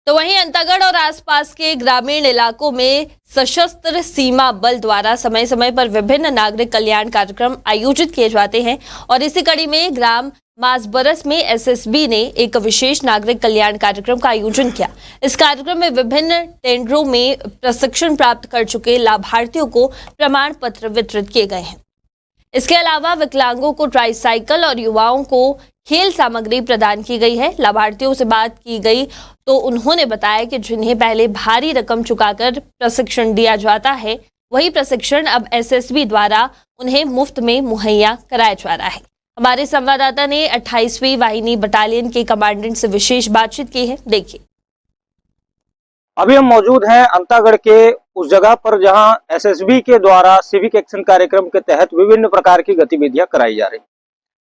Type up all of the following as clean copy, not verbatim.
तो वहीं अंतागढ़ और आसपास के ग्रामीण इलाकों में सशस्त्र सीमा बल द्वारा समय समय पर विभिन्न नागरिक कल्याण कार्यक्रम आयोजित किए जाते हैं और इसी कड़ी में ग्राम मासबरस में एसएसबी ने एक विशेष नागरिक कल्याण कार्यक्रम का आयोजन किया। इस कार्यक्रम में विभिन्न टेंडरों में प्रशिक्षण प्राप्त कर चुके लाभार्थियों को प्रमाण पत्र वितरित किए गए हैं। इसके अलावा विकलांगों को ट्राईसाइकिल और युवाओं को खेल सामग्री प्रदान की गई है। लाभार्थियों से बात की गई तो उन्होंने बताया कि जिन्हें पहले भारी रकम चुकाकर प्रशिक्षण दिया जाता है, वही प्रशिक्षण अब एसएसबी द्वारा उन्हें मुफ्त में मुहैया कराया जा रहा है। हमारे संवाददाता ने 28वीं वाहिनी बटालियन के कमांडेंट से विशेष बातचीत की है, देखिए। अभी हम मौजूद हैं अंतागढ़ के उस जगह पर जहां एसएसबी के द्वारा सिविक एक्शन कार्यक्रम के तहत विभिन्न प्रकार की गतिविधियां कराई जा रही।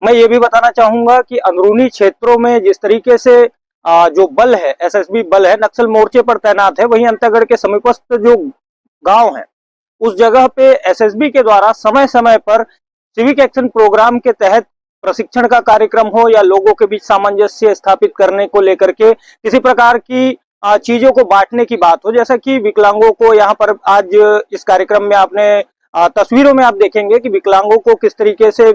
मैं ये भी बताना चाहूंगा कि अंदरूनी क्षेत्रों में जिस तरीके से जो बल है, एसएसबी बल है, नक्सल मोर्चे पर तैनात है, वहीं अंतागढ़ के समीपस्थ जो गांव है उस जगह पे एसएसबी के द्वारा समय समय पर सिविक एक्शन प्रोग्राम के तहत प्रशिक्षण का कार्यक्रम हो या लोगों के बीच सामंजस्य स्थापित करने को लेकर के किसी प्रकार की चीजों को बांटने की बात हो, जैसा कि विकलांगों को यहाँ पर आज इस कार्यक्रम में आपने तस्वीरों में आप देखेंगे कि विकलांगों को किस तरीके से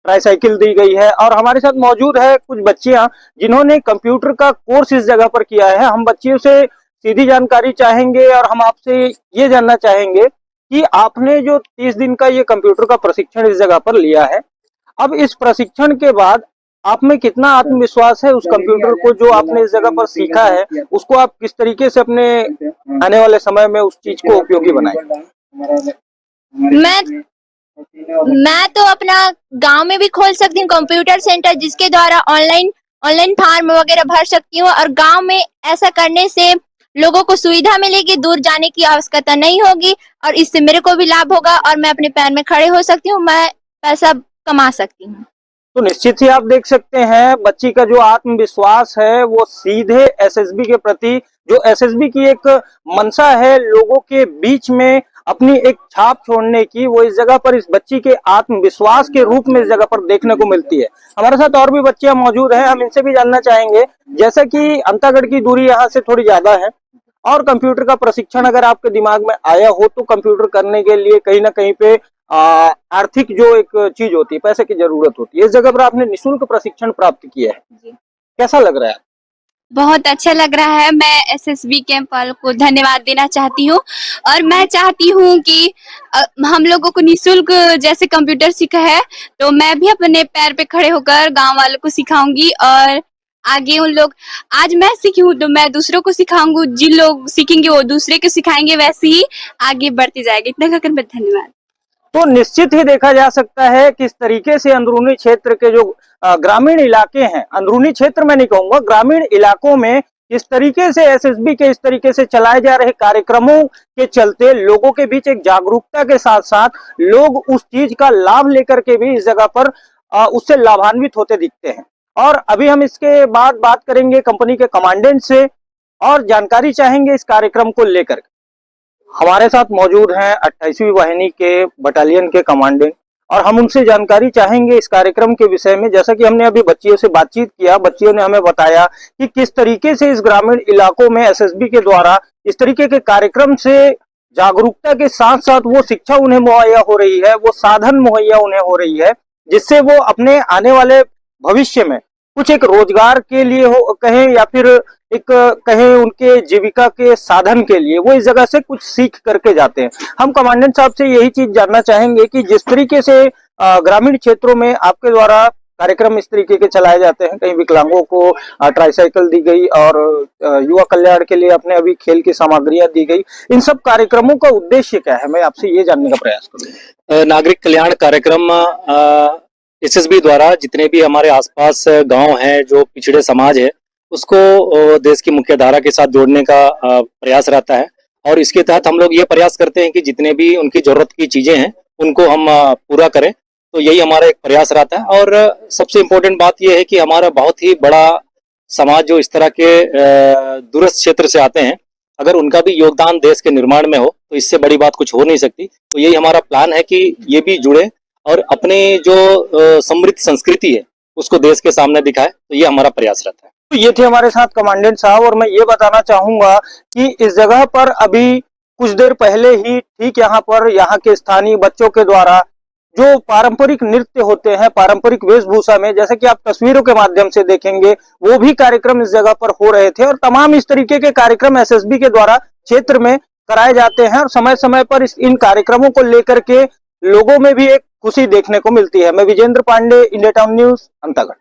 ट्राईसाइकिल दी गई है। और हमारे साथ मौजूद है कुछ बच्चियां जिन्होंने कंप्यूटर का कोर्स इस जगह पर किया है। हम बच्चियों से सीधी जानकारी चाहेंगे और हम आपसे ये जानना चाहेंगे कि आपने जो 30 दिन का ये कंप्यूटर का प्रशिक्षण इस जगह पर लिया है, अब इस प्रशिक्षण के बाद आप में कितना आत्मविश्वास है उस कंप्यूटर को जो आपने इस जगह पर सीखा है, उसको आप किस तरीके से अपने आने वाले समय में उस चीज को उपयोगी बनाएं? मैं तो अपना गांव में भी खोल सकती हूँ कंप्यूटर सेंटर, जिसके द्वारा ऑनलाइन फॉर्म वगैरह भर सकती हूँ और गांव में ऐसा करने से लोगों को सुविधा मिलेगी, दूर जाने की आवश्यकता नहीं होगी और इससे मेरे को भी लाभ होगा और मैं अपने पैर में खड़े हो सकती हूँ, मैं पैसा कमा सकती हूँ। तो निश्चित ही आप देख सकते हैं बच्ची का जो आत्मविश्वास है वो सीधे एसएसबी के प्रति, जो एसएसबी की एक मंशा है लोगों के बीच में अपनी एक छाप छोड़ने की, वो इस जगह पर इस बच्ची के आत्मविश्वास के रूप में इस जगह पर देखने को मिलती है। हमारे साथ और भी बच्चियां मौजूद हैं, हम इनसे भी जानना चाहेंगे। जैसा कि अंतागढ़ की दूरी यहाँ से थोड़ी ज्यादा है और कंप्यूटर का प्रशिक्षण अगर आपके दिमाग में आया हो तो कंप्यूटर करने के लिए कहीं ना कहीं पे आर्थिक जो एक चीज होती है, पैसे की जरूरत होती है, इस जगह पर आपने निःशुल्क प्रशिक्षण प्राप्त किया है, कैसा लग रहा है? बहुत अच्छा लग रहा है। मैं एसएसबी के पल को धन्यवाद देना चाहती हूँ और मैं चाहती हूँ कि हम लोगों को निःशुल्क जैसे कंप्यूटर सीखा है तो मैं भी अपने पैर पे खड़े होकर गांव वालों को सिखाऊंगी और आगे उन लोग, आज मैं सीखी हूँ तो मैं दूसरों को सिखाऊंगी, जिन लोग सीखेंगे वो दूसरे को सिखाएंगे, वैसे ही आगे बढ़ती जाएगी। इतना कहकर मैं धन्यवाद। तो निश्चित ही देखा जा सकता है किस तरीके से अंदरूनी क्षेत्र के जो ग्रामीण इलाके हैं, अंदरूनी क्षेत्र में नहीं कहूंगा, ग्रामीण इलाकों में इस तरीके से एसएसबी के इस तरीके से चलाए जा रहे कार्यक्रमों के चलते लोगों के बीच एक जागरूकता के साथ साथ लोग उस चीज का लाभ लेकर के भी इस जगह पर उससे लाभान्वित होते दिखते हैं। और अभी हम इसके बाद बात करेंगे कंपनी के कमांडेंट से और जानकारी चाहेंगे इस कार्यक्रम को लेकर। हमारे साथ मौजूद हैं 28वीं वाहिनी के बटालियन के कमांडेंट और हम उनसे जानकारी चाहेंगे इस कार्यक्रम के विषय में। जैसा कि हमने अभी बच्चियों से बातचीत किया, बच्चियों ने हमें बताया कि किस तरीके से इस ग्रामीण इलाकों में एसएसबी के द्वारा इस तरीके के कार्यक्रम से जागरूकता के साथ साथ वो शिक्षा उन्हें मुहैया हो रही है, वो साधन मुहैया उन्हें हो रही है, जिससे वो अपने आने वाले भविष्य में कुछ एक रोजगार के लिए हो कहें या फिर एक कहें उनके जीविका के साधन के लिए वो इस जगह से कुछ सीख करके जाते हैं। हम कमांडेंट साहब से यही चीज जानना चाहेंगे कि जिस तरीके से ग्रामीण क्षेत्रों में आपके द्वारा कार्यक्रम इस तरीके के चलाए जाते हैं, कहीं विकलांगों को ट्राईसाइकिल दी गई और युवा कल्याण के लिए अपने अभी खेल की सामग्रियां दी गई, इन सब कार्यक्रमों का उद्देश्य क्या है, मैं आपसे ये जानने का प्रयास करूंगा। नागरिक कल्याण कार्यक्रम एसएसबी द्वारा जितने भी हमारे आसपास गांव हैं, जो पिछड़े समाज है, उसको देश की मुख्य धारा के साथ जोड़ने का प्रयास रहता है और इसके तहत हम लोग ये प्रयास करते हैं कि जितने भी उनकी जरूरत की चीजें हैं उनको हम पूरा करें। तो यही हमारा एक प्रयास रहता है और सबसे इम्पोर्टेंट बात यह है कि हमारा बहुत ही बड़ा समाज जो इस तरह के दूरस्थ क्षेत्र से आते हैं, अगर उनका भी योगदान देश के निर्माण में हो तो इससे बड़ी बात कुछ हो नहीं सकती। तो यही हमारा प्लान है कि ये भी जुड़े और अपने जो समृद्ध संस्कृति है उसको देश के सामने दिखाए। तो ये हमारा प्रयास रहता है। तो ये थे हमारे साथ कमांडेंट साहब, और मैं ये बताना चाहूंगा कि इस जगह पर अभी कुछ देर पहले ही ठीक यहाँ पर यहाँ के स्थानीय बच्चों के द्वारा जो पारंपरिक नृत्य होते हैं पारंपरिक वेशभूषा में, जैसे कि आप तस्वीरों के माध्यम से देखेंगे, वो भी कार्यक्रम इस जगह पर हो रहे थे। और तमाम इस तरीके के कार्यक्रम एसएसबी के द्वारा क्षेत्र में कराए जाते हैं और समय समय पर इन कार्यक्रमों को लेकर के लोगों में भी एक खुशी देखने को मिलती है। मैं Vijendra Pandey, India Town News, Antagarh.